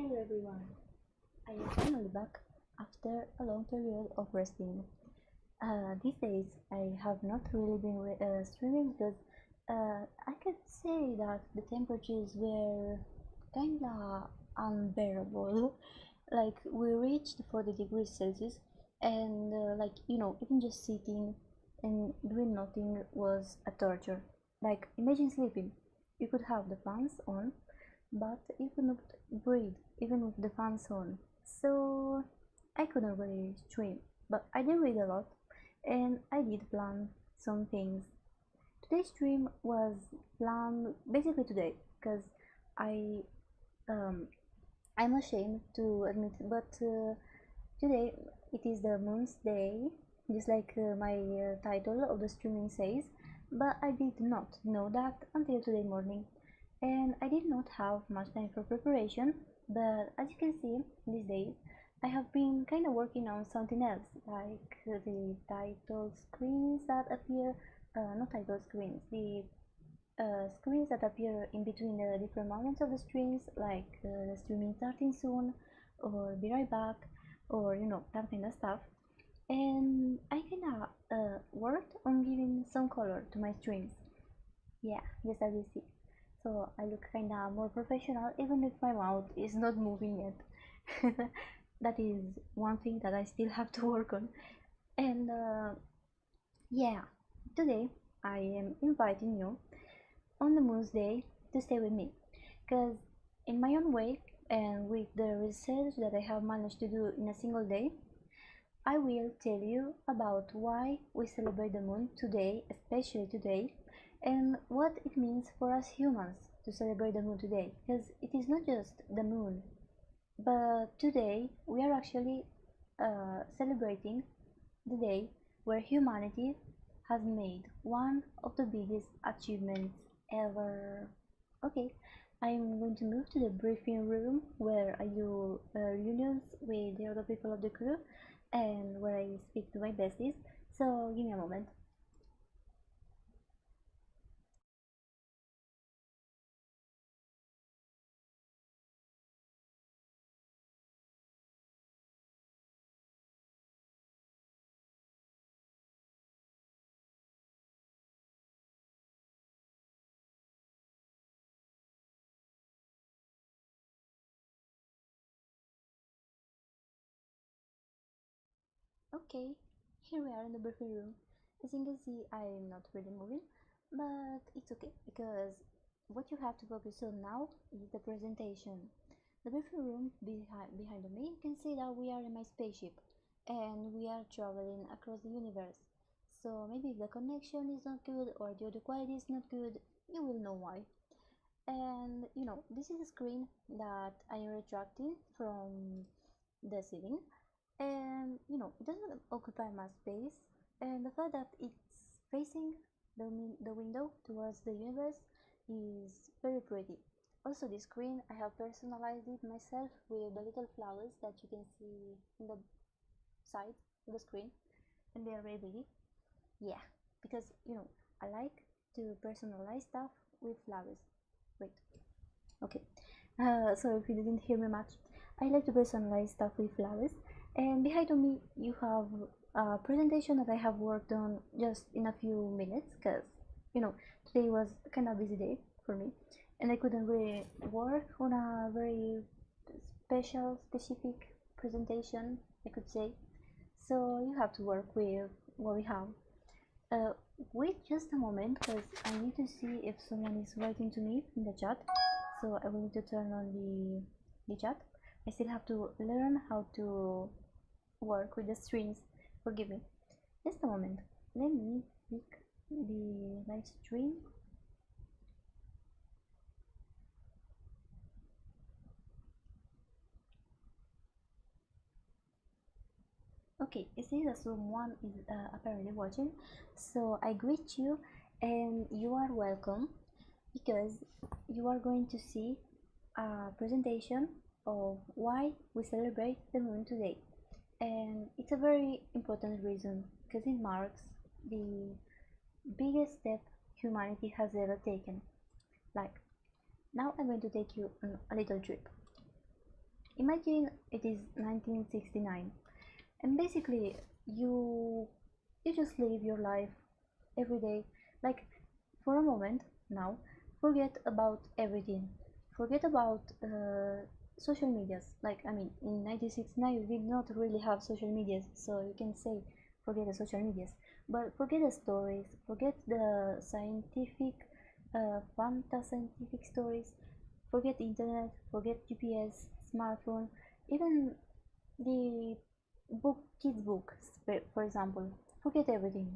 Hello everyone, I am finally back after a long period of resting. These days I have not really been streaming because I could say that the temperatures were kinda unbearable. Like we reached 40 degrees Celsius, and even just sitting and doing nothing was a torture. Like imagine sleeping. You could have the fans on, but you could not breathe even with the fans on. So I couldn't really stream, but I did read a lot and I did plan some things. Today's stream was planned basically today because I um, I'm ashamed to admit, but today it is the moon's day, just like my title of the streaming says. But I did not know that until today morning, and I did not have much time for preparation. But as you can see, these days I have been kind of working on something else, like the title screens that appear, not title screens, the screens that appear in between the different moments of the streams, like the streaming starting soon, or be right back, or that kind of stuff. And I kinda worked on giving some color to my streams. Yeah, just as you see. So I look kinda more professional, even if my mouth is not moving yet. That is one thing that I still have to work on. And yeah, today I am inviting you on the Moon's Day to stay with me, because in my own way and with the research that I have managed to do in a single day, I will tell you about why we celebrate the moon today, especially today, and what it means for us humans to celebrate the moon today. Because it is not just the moon, but today we are actually celebrating the day where humanity has made one of the biggest achievements ever. Okay, I'm going to move to the briefing room where I do reunions with the other people of the crew and where I speak to my besties. So give me a moment. Okay, here we are in the briefing room. As you can see, I'm not really moving, but it's okay because what you have to focus on now is the presentation. The briefing room behind me, you can see that we are in my spaceship and we are traveling across the universe. So maybe if the connection is not good or the audio quality is not good, you will know why. And this is a screen that I am retracting from the ceiling, and it doesn't occupy much space, and the fact that it's facing the window towards the universe is very pretty. Also, the screen, I have personalized it myself with the little flowers that you can see in the side of the screen, and they are very pretty. Yeah, because I like to personalize stuff with flowers. Wait, okay. So if you didn't hear me much, I like to personalize stuff with flowers. And behind of me, you have a presentation that I have worked on just in a few minutes, because today was kind of busy day for me, and I couldn't really work on a very specific presentation, I could say. So you have to work with what we have. Uh, Wait just a moment, because I need to see if someone is writing to me in the chat. So I will need to turn on the chat. I still have to learn how to work with the strings. Forgive me. Just a moment. Let me pick the live stream. Okay, it says that someone is apparently watching. So I greet you and you are welcome, because you are going to see a presentation of why we celebrate the moon today. And it's a very important reason because it marks the biggest step humanity has ever taken. Like, now I'm going to take you on a little trip. Imagine it is 1969, and basically you you just live your life every day. Like, for a moment now, forget about everything. Forget about social medias. Like, I mean, in 1969 we did not really have social medias, so you can say forget the social medias. But forget the stories, forget the scientific, fantascientific stories, forget internet, forget GPS, smartphone, even the kids book, for example. Forget everything.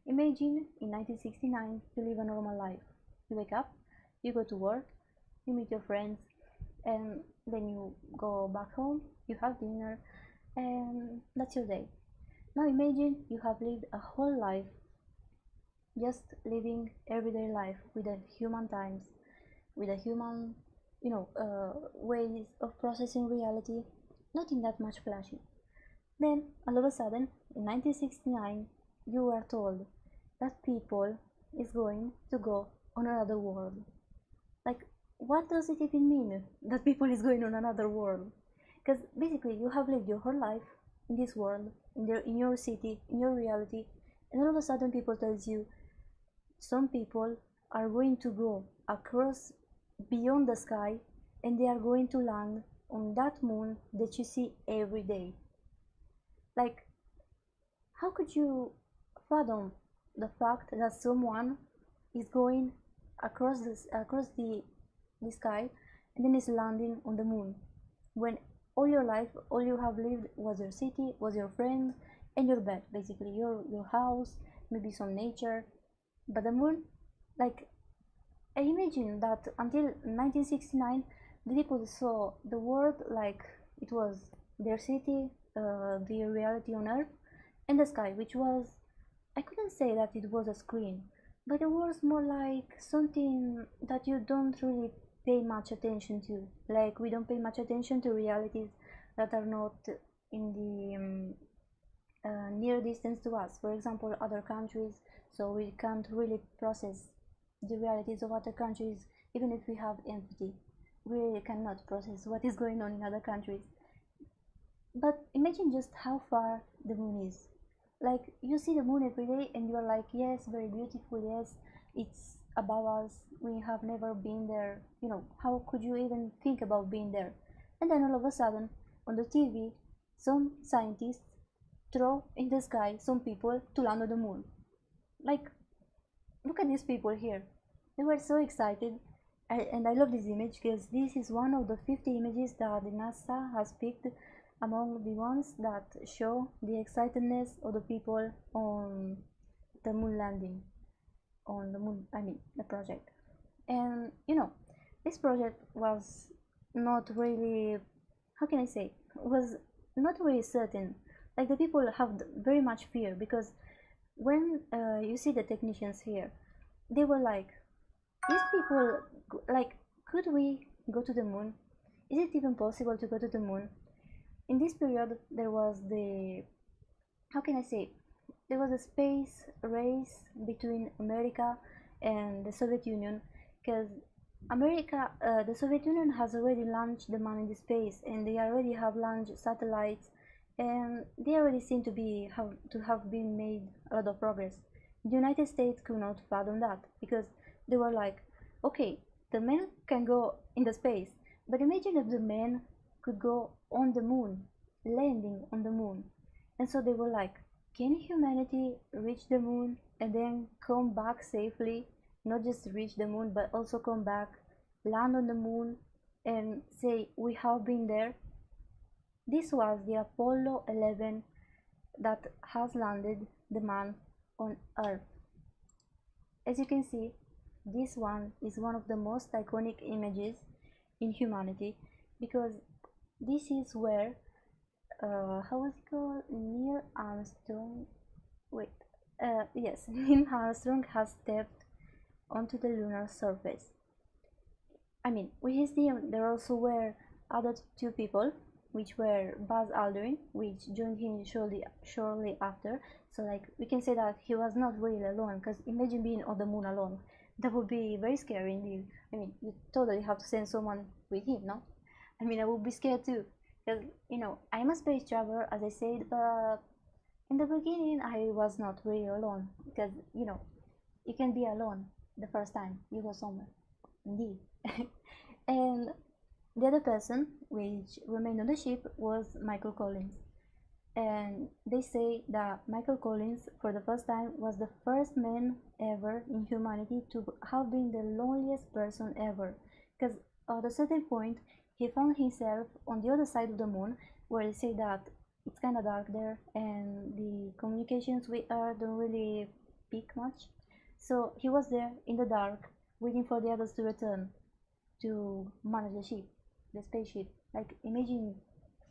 Imagine in 1969 you live a normal life. You wake up, you go to work, you meet your friends, and then you go back home, you have dinner, and that's your day. Now imagine you have lived a whole life just living everyday life with a human times, with a human, ways of processing reality, nothing that much flashy. Then, all of a sudden, in 1969, you are told that people is going to go on another world. Like, what does it even mean that people is going on another world? Because basically, you have lived your whole life in this world, in your city, in your reality, and all of a sudden, people tells you some people are going to go across beyond the sky, and they are going to land on that moon that you see every day. Like, how could you fathom the fact that someone is going across the sky and then is landing on the moon when all your life all you have lived was your city, was your friends, and your bed, basically your house, maybe some nature. But the moon, like, I imagine that until 1969 the people saw the world like it was their city, the reality on earth, and the sky, which was, I couldn't say that it was a screen, but it was more like something that you don't really pay much attention to. Like, we don't pay much attention to realities that are not in the near distance to us. For example, other countries, so we can't really process the realities of other countries, even if we have empathy. We really cannot process what is going on in other countries. But imagine just how far the moon is. Like, you see the moon every day and you're like, yes, very beautiful, yes, it's above us, we have never been there, how could you even think about being there? And then all of a sudden, on the TV, some scientists throw in the sky some people to land on the moon. Like, look at these people here. They were so excited. And I love this image because this is one of the 50 images that the NASA has picked among the ones that show the excitedness of the people on the moon landing, on the moon, I mean, the project. And this project was not really, how can I say, was not really certain. Like, the people have very much fear because when you see the technicians here, they were like, these people, like, could we go to the moon? Is it even possible to go to the moon? In this period, there was the, how can I say, there was a space race between America and the Soviet Union, because the Soviet Union has already launched the man in the space, and they already have launched satellites, and they already seem to have been made a lot of progress. The United States could not fathom that because they were like, okay, the men can go in the space, but imagine if the men could go on the moon, landing on the moon. And so they were like, can humanity reach the moon and then come back safely? Not just reach the moon, but also come back, land on the moon, and say, we have been there. This was the Apollo 11 that has landed the man on Earth. As you can see, this one is one of the most iconic images in humanity because this is where, how was it called? Neil Armstrong. Wait, yes, Neil Armstrong has stepped onto the lunar surface. I mean, with his team, there also were other two people, which were Buzz Aldrin, which joined him shortly after. So, like, we can say that he was not really alone, because imagine being on the moon alone. That would be very scary indeed. I mean, you totally have to send someone with him, no? I mean, I would be scared too. because I'm a space traveler, as I said, but in the beginning I was not really alone, because you can be alone the first time you go somewhere, indeed. And the other person which remained on the ship was Michael Collins. And they say that Michael Collins, for the first time, was the first man ever in humanity to have been the loneliest person ever. Because at a certain point, he found himself on the other side of the moon, where they say that it's kind of dark there and the communications with Earth don't really peak much. So he was there in the dark, waiting for the others to return to manage the ship, the spaceship. Like, imagine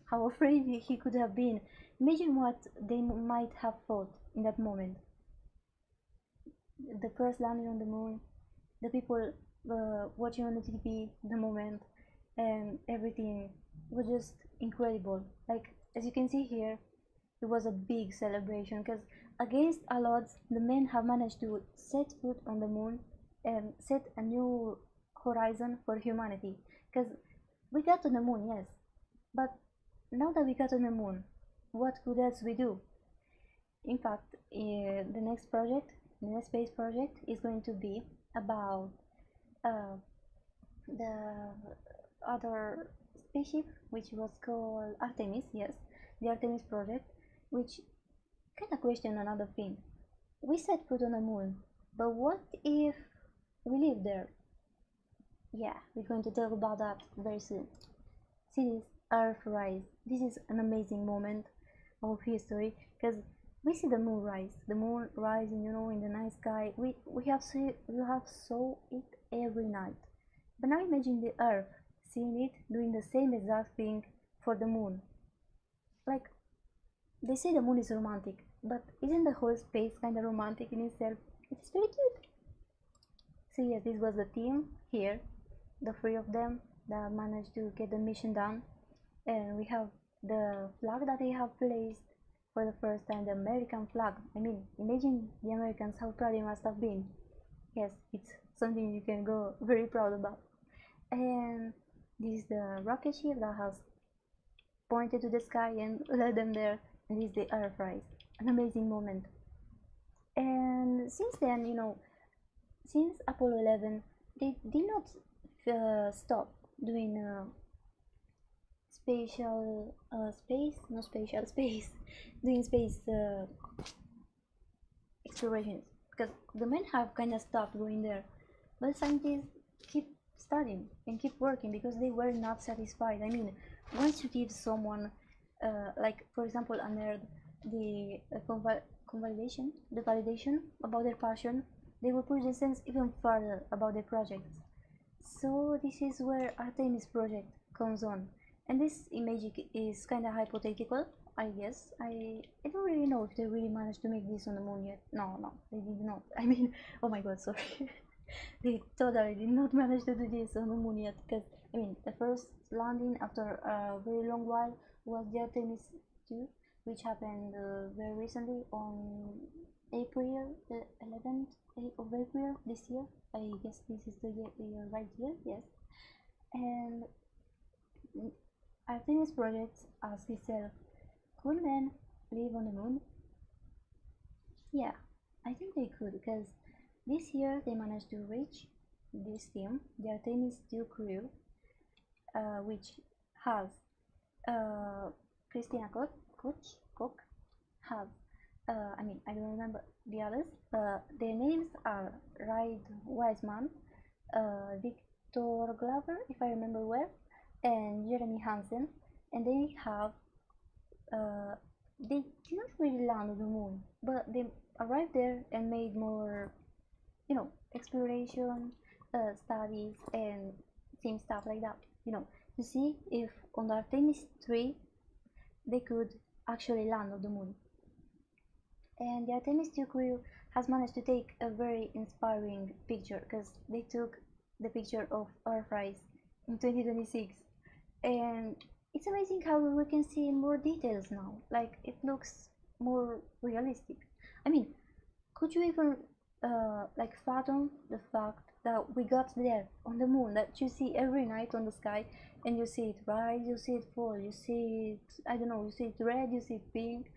how afraid he could have been. Imagine what they might have thought in that moment. The first landing on the moon, the people watching on the TV, the moment, and everything was just incredible. Like, as you can see here, it was a big celebration because against all odds, the men have managed to set foot on the moon and set a new horizon for humanity. Because we got to the moon, yes, but now that we got on the moon, what could else we do? In fact, the next project, the next space project, is going to be about uh, the other spaceship, which was called Artemis. Yes, the Artemis project, which kind of question another thing. We set foot on the moon, but what if we live there? Yeah, we're going to talk about that very soon. See this Earthrise. This is an amazing moment of history because we see the moon rise, the moon rising, in the night sky. We have saw it every night. But now imagine the Earth seeing it doing the same exact thing for the moon. Like, they say the moon is romantic, but isn't the whole space kind of romantic in itself? It's very cute. So yes, this was the team here, the three of them that managed to get the mission done. And we have the flag that they have placed for the first time, the American flag. I mean, imagine the Americans, how proud they must have been. Yes, it's something you can go very proud about. And this is the rocket ship that has pointed to the sky and led them there. And this is the Earthrise, an amazing moment. And since then, since Apollo 11, they did not stop doing spatial space, no spatial space, doing space explorations, because the men have kind of stopped going there, but scientists keep studying and keep working because they were not satisfied. I mean, once you give someone, like for example, a nerd, the convalidation, the validation about their passion, they will push themselves even further about their projects. So this is where Artemis project comes on, and this image is kind of hypothetical, I guess. I don't really know if they really managed to make this on the moon yet. No, they did not. I mean, oh my god, sorry. They totally did not manage to do this on the moon yet, because I mean, the first landing after a very long while was the Artemis 2, which happened very recently on April 11th of April this year. I guess this is the year right here, yes. And Artemis projects ask itself, could men live on the moon? Yeah, I think they could, because this year they managed to reach this team, the Artemis 2 crew, which has Christina Koch has, I mean, I don't remember the others. Their names are Reid Wiseman, Victor Glover, if I remember well, and Jeremy Hansen, and they have they didn't really land on the moon, but they arrived there and made more, exploration, studies, and same stuff like that, to see if on the Artemis 3 they could actually land on the moon. And the Artemis 2 crew has managed to take a very inspiring picture, because they took the picture of Earthrise in 2026, and it's amazing how we can see more details now. Like, it looks more realistic. I mean, could you even like fathom the fact that we got there on the moon, that you see every night on the sky, and you see it rise, you see it fall, you see it, I don't know, you see it red, you see it pink.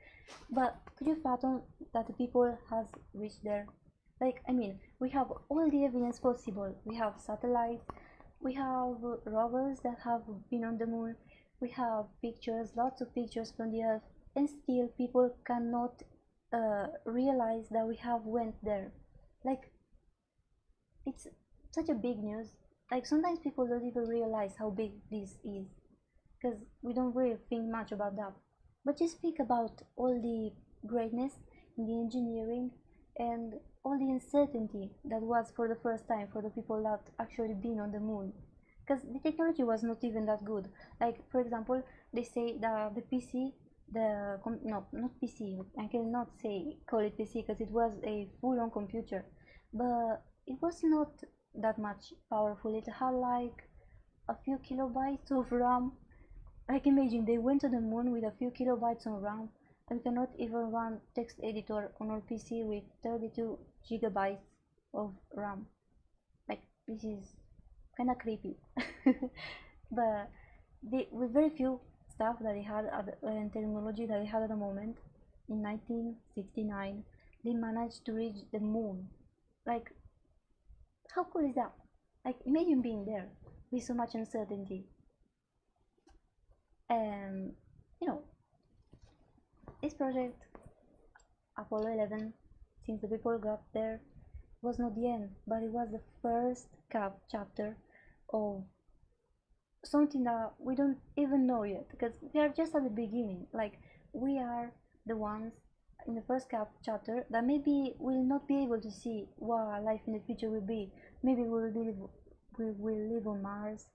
But could you fathom that the people has reached there? Like, I mean, we have all the evidence possible. We have satellites, we have rovers that have been on the moon, we have pictures, lots of pictures from the earth, and still people cannot realize that we have went there. Like, it's such a big news. Like, sometimes people don't even realize how big this is, because we don't really think much about that. But just think about all the greatness in the engineering and all the uncertainty that was for the first time for the people that actually been on the moon. Because the technology was not even that good. Like, for example, they say that the PC, no, not PC, I cannot say call it PC because it was a full-on computer, but it was not that much powerful. It had like a few kilobytes of RAM. Like, imagine they went to the moon with a few kilobytes of RAM, and we cannot even run text editor on our PC with 32 gigabytes of RAM. Like, this is kind of creepy. But with very few stuff that they had and technology that they had at the moment, in 1969 they managed to reach the moon. Like, how cool is that? Like, imagine being there with so much uncertainty. And you know, this project, Apollo 11, since the people got there, was not the end, but it was the first chapter of something that we don't even know yet, because we are just at the beginning. Like, we are the ones in the first chapter that maybe will not be able to see what life in the future will be. Maybe we will live on Mars,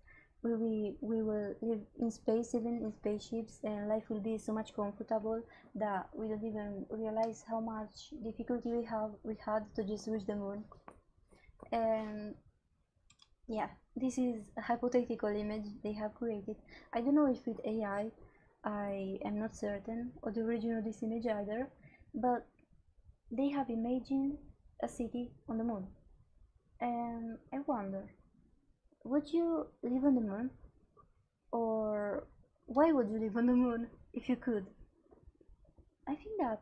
we will live in space, even in spaceships, and life will be so much comfortable that we don't even realize how much difficulty we had to just reach the moon. And yeah, this is a hypothetical image they have created. I don't know if with AI, I am not certain of the origin of this image either, but they have imagined a city on the moon. And I wonder, would you live on the moon? Or why would you live on the moon if you could? I think that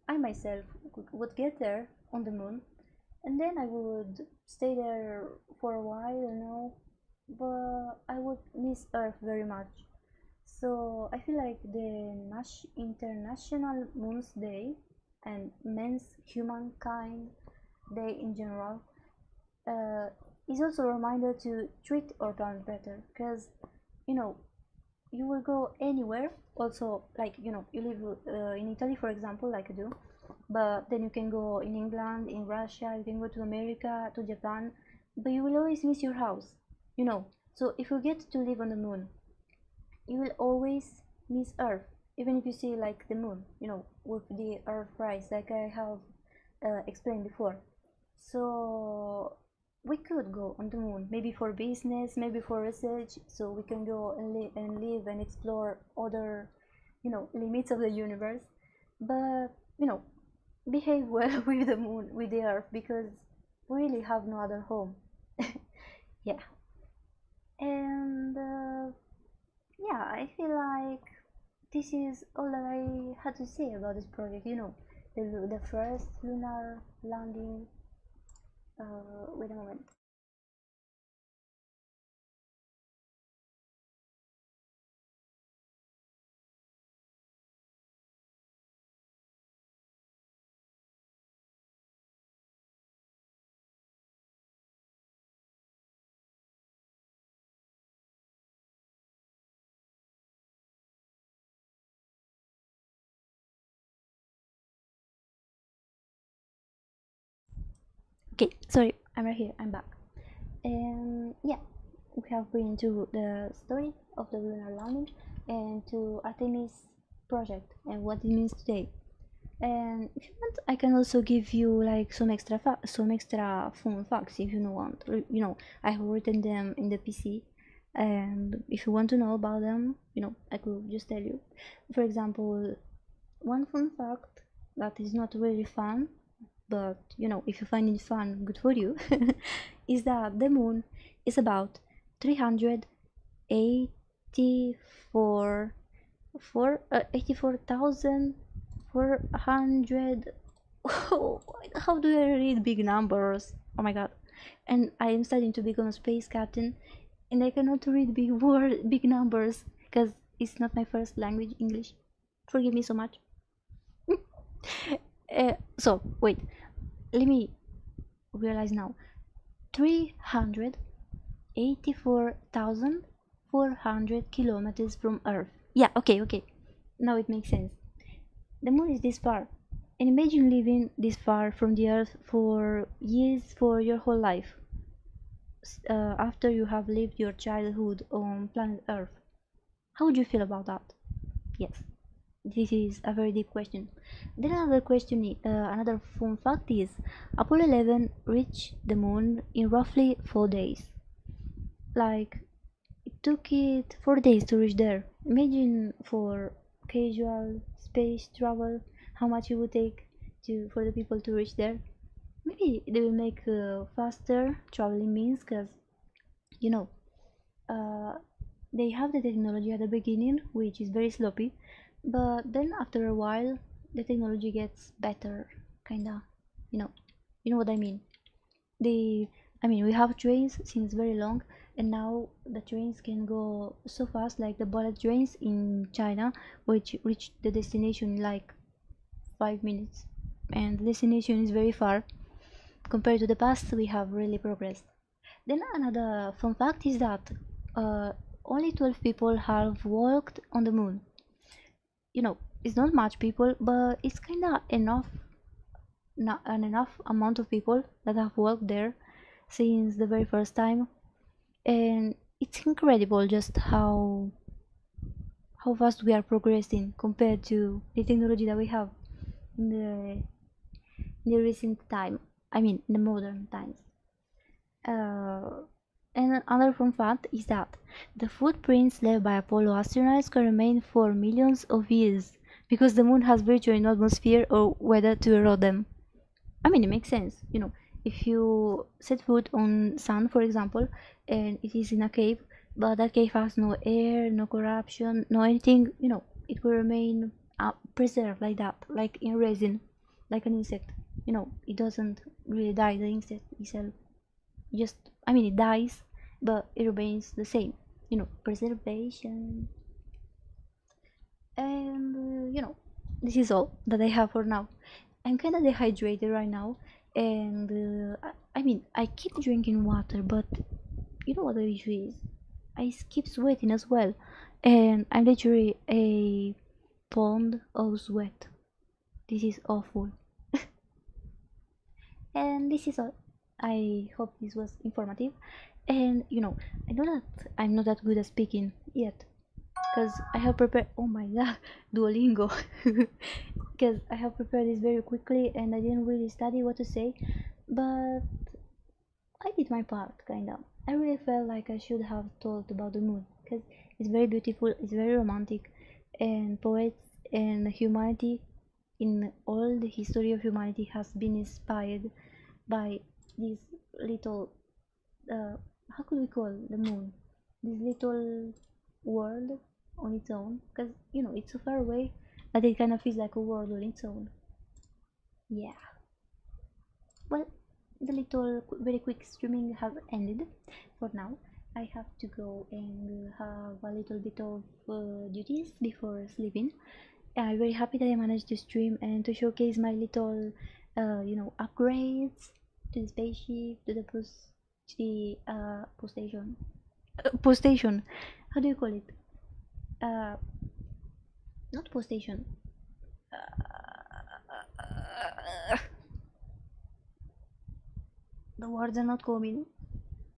I myself would get there on the moon, and then I would stay there for a while, but I would miss Earth very much. So I feel like the International Moon's Day and Men's Humankind Day in general uh, is also a reminder to treat our planet better, because you know you will go anywhere. Also, like, you live in Italy, for example, like I do, but then you can go in England, in Russia, you can go to America, to Japan, but you will always miss your house, so if you get to live on the moon, you will always miss Earth, even if you see like the moon, with the Earth rise, like I have explained before. So we could go on the moon, maybe for business, maybe for research, so we can go and live and explore other, limits of the universe. But behave well with the moon, with the Earth, because we really have no other home. Yeah, and yeah, I feel like this is all that I had to say about this project. The first lunar landing. Wait a moment. Okay, sorry, I'm right here. I'm back. And yeah, we have been to the story of the lunar landing and to Artemis project and what it means today. And if you want, I can also give you like some extra fun facts if you don't want. I have written them in the PC, and if you want to know about them, I could just tell you. For example, one fun fact that is not really fun, but you know, if you find it fun, good for you, is that the moon is about 384 84,400. How do I read big numbers? Oh my god. And I am studying to become a space captain, and I cannot read big numbers because it's not my first language, English. Forgive me so much. So wait, let me realize now. 384,400 kilometers from Earth. Yeah, okay, okay. Now it makes sense. The moon is this far. And imagine living this far from the Earth for years, for your whole life. After you have lived your childhood on planet Earth. How would you feel about that? Yes, this is a very deep question. Then another question, another fun fact is Apollo 11 reached the moon in roughly 4 days. Like, it took it 4 days to reach there. Imagine for casual space travel how much it would take for the people to reach there. Maybe they will make faster traveling means because you know uh, they have the technology at the beginning, which is very sloppy, but then after a while the technology gets better, kinda. You know, you know what I mean. They, I mean, we have trains since very long, and now the trains can go so fast, like the bullet trains in China, which reach the destination in like 5 minutes, and the destination is very far. Compared to the past, we have really progressed. Then another fun fact is that uh, only 12 people have walked on the moon. You know, it's not much people, but it's kinda enough, not an enough amount of people that have walked there since the very first time. And it's incredible just how fast we are progressing compared to the technology that we have in the recent time. I mean, in the modern times. Uh, and another fun fact is that the footprints left by Apollo astronauts can remain for millions of years because the moon has virtually no atmosphere or weather to erode them. I mean, it makes sense. You know, if you set foot on sand, for example, and it is in a cave, but that cave has no air, no corruption, no anything, you know, it will remain preserved like that, like in resin, like an insect. You know, it doesn't really die, the insect itself. Just, I mean, it dies, but it remains the same. You know, preservation. And, you know, this is all that I have for now. I'm kind of dehydrated right now, and I mean, I keep drinking water, but you know what the issue is? I keep sweating as well, and I'm literally a pond of sweat. This is awful. And this is all. I hope this was informative. And you know, I know that I'm not that good at speaking yet, because I have prepared. Oh my god, Duolingo. Because I have prepared this very quickly and I didn't really study what to say, but I did my part, kinda. I really felt like I should have told about the moon because it's very beautiful, it's very romantic, and poets and humanity in all the history of humanity has been inspired by this little, uh, how could we call the moon? This little world on its own, because you know it's so far away that it kind of feels like a world on its own. Yeah. Well, the little very quick streaming has ended for now. I have to go and have a little bit of duties before sleeping. I'm very happy that I managed to stream and to showcase my little, you know, upgrades to the spaceship, to the post station. Post station. How do you call it? Uh, Not post station. The words are not coming.